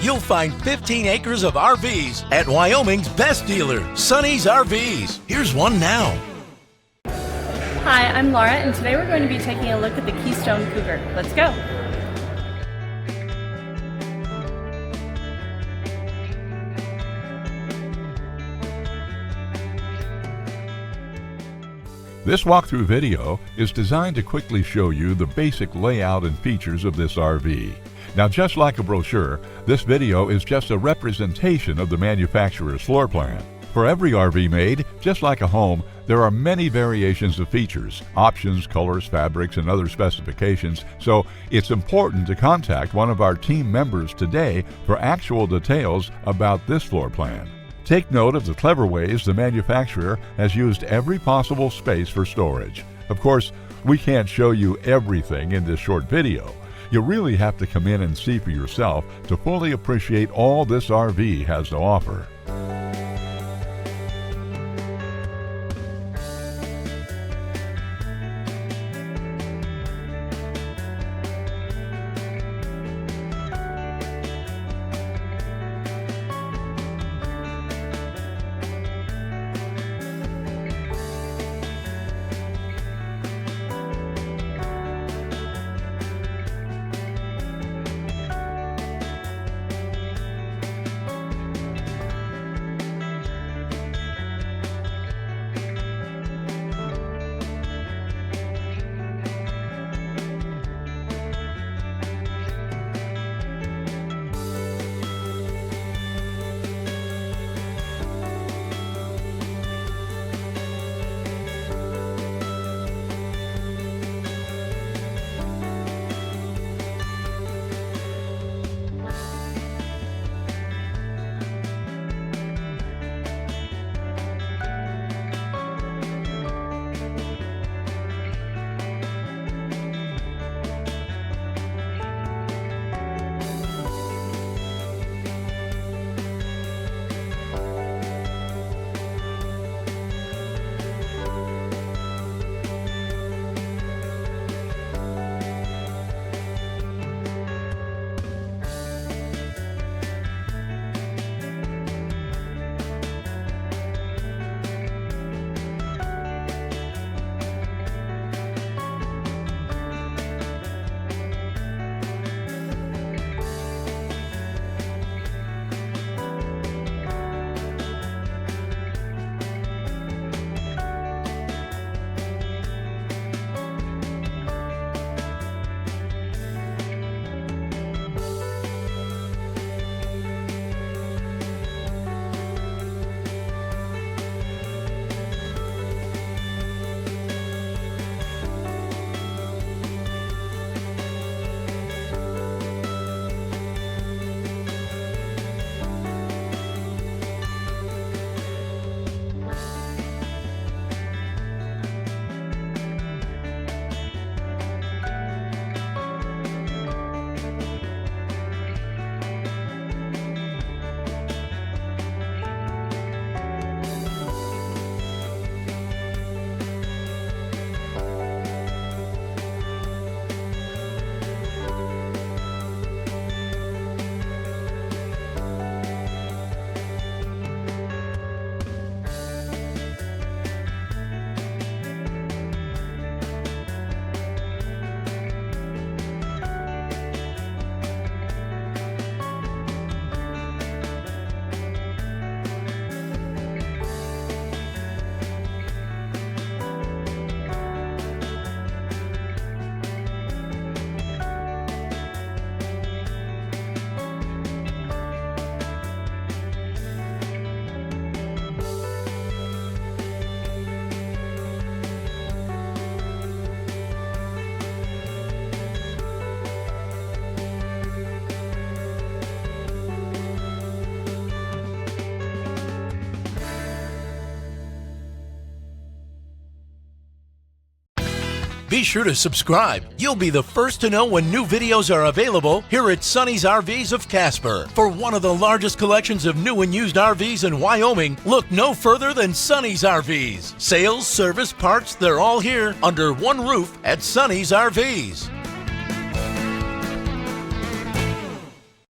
you'll find 15 acres of RVs at Wyoming's best dealer, Sonny's RVs. Here's one now. Hi, I'm Laura, and today we're going to be taking a look at the Keystone Cougar. Let's go. This walkthrough video is designed to quickly show you the basic layout and features of this RV. Now, just like a brochure, this video is just a representation of the manufacturer's floor plan. For every RV made, just like a home, there are many variations of features, options, colors, fabrics, and other specifications, so it's important to contact one of our team members today for actual details about this floor plan. Take note of the clever ways the manufacturer has used every possible space for storage. Of course, we can't show you everything in this short video. You really have to come in and see for yourself to fully appreciate all this RV has to offer. Be sure to subscribe. You'll be the first to know when new videos are available here at Sonny's RVs of Casper. For one of the largest collections of new and used RVs in Wyoming, look no further than Sonny's RVs. Sales, service, parts, they're all here under one roof at Sonny's RVs.